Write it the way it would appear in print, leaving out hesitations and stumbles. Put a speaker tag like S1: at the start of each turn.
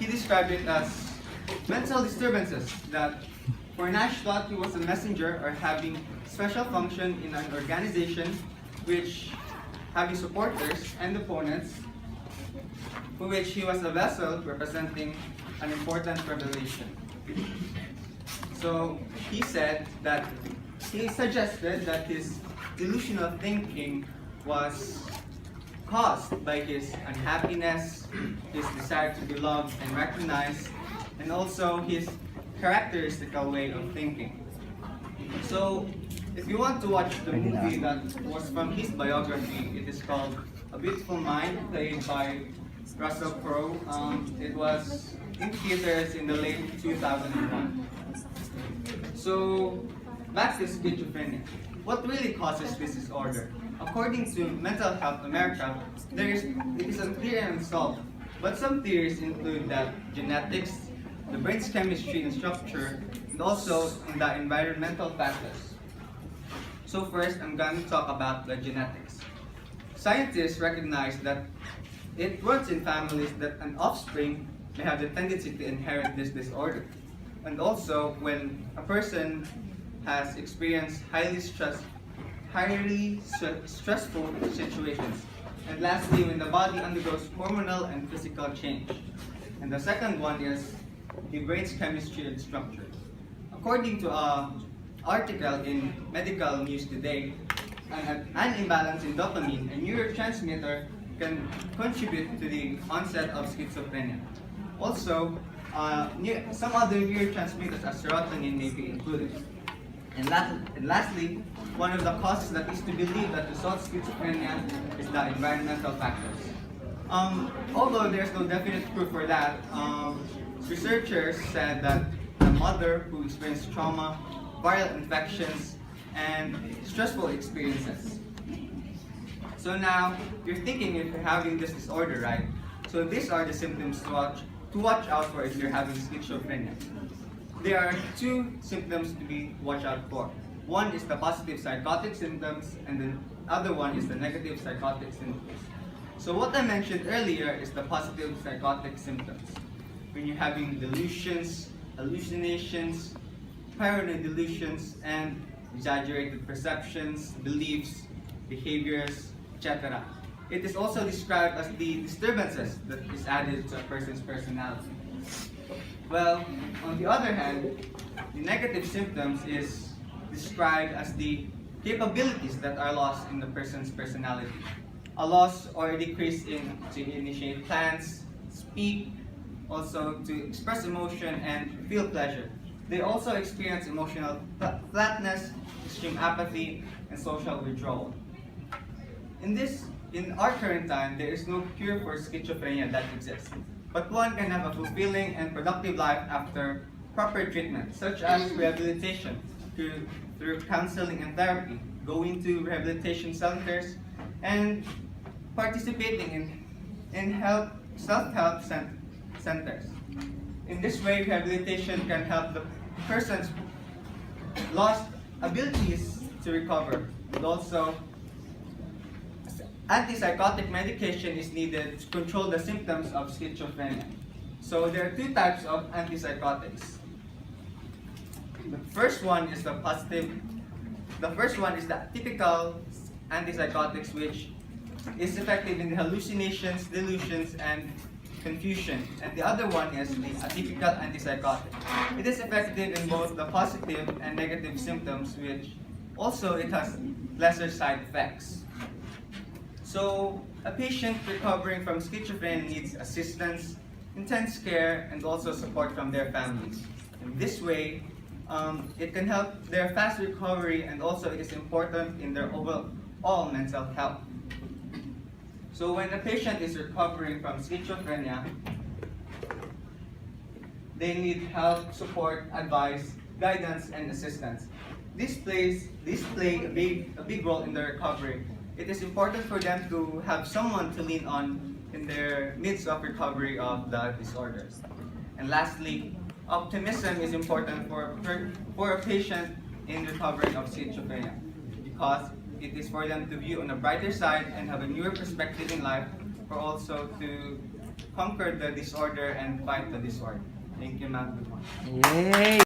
S1: he described it as mental disturbances that for Nash thought he was a messenger or having special function in an organization which having supporters and opponents, for which he was a vessel representing an important revelation. So he said that he suggested that his delusional thinking was caused by his unhappiness, his desire to be loved and recognized, and also his characteristical way of thinking. So if you want to watch the movie that was from his biography, it is called A Beautiful Mind, played by Russell Crowe. It was in theaters in the late 2001. So back to schizophrenia. What really causes this disorder? According to Mental Health America, it is unclear and unsolved, but some theories include that genetics, the brain's chemistry and structure, and also in the environmental factors. So first, I'm going to talk about the genetics. Scientists recognize that it runs in families that an offspring may have the tendency to inherit this disorder. And also, when a person has experienced highly stressful situations. And lastly, when the body undergoes hormonal and physical change. And the second one is the brain's chemistry and structure. According to an article in Medical News Today, an imbalance in dopamine, a neurotransmitter, can contribute to the onset of schizophrenia. Also, some other neurotransmitters as serotonin may be included. And lastly, one of the causes that is to believe that results schizophrenia is the environmental factors. Although there's no definite proof for that, researchers said that the mother who experienced trauma, viral infections, and stressful experiences. So now, you're thinking if you're having this disorder, right? So these are the symptoms to watch out for if you're having schizophrenia. There are two symptoms to be watched out for. One is the positive psychotic symptoms, and the other one is the negative psychotic symptoms. So what I mentioned earlier is the positive psychotic symptoms. When you're having delusions, hallucinations, paranoid delusions, and exaggerated perceptions, beliefs, behaviors, etc. It is also described as the disturbances that is added to a person's personality. Well, on the other hand, the negative symptoms is described as the capabilities that are lost in the person's personality. A loss or a decrease in to initiate plans, speak, also to express emotion and feel pleasure. They also experience emotional flatness, extreme apathy, and social withdrawal. In our current time, there is no cure for schizophrenia that exists, but one can have a fulfilling and productive life after proper treatment, such as rehabilitation through counseling and therapy, going to rehabilitation centers, and participating in self-help centers. In this way, rehabilitation can help the person's lost abilities to recover, and also antipsychotic medication is needed to control the symptoms of schizophrenia. So there are two types of antipsychotics. The first one is the typical antipsychotics, which is effective in the hallucinations, delusions, and confusion. And the other one is the atypical antipsychotic. It is effective in both the positive and negative symptoms, which also it has lesser side effects. So a patient recovering from schizophrenia needs assistance, intense care, and also support from their families. In this way, it can help their fast recovery, and also it is important in their overall mental health. So when a patient is recovering from schizophrenia, they need help, support, advice, guidance, and assistance. These play a big role in their recovery. It is important for them to have someone to lean on in their midst of recovery of the disorders. And lastly, optimism is important for a patient in recovering of schizophrenia, because it is for them to view on a brighter side and have a newer perspective in life, for also to conquer the disorder and fight the disorder. Thank you, ma'am. Good morning.
S2: Yay!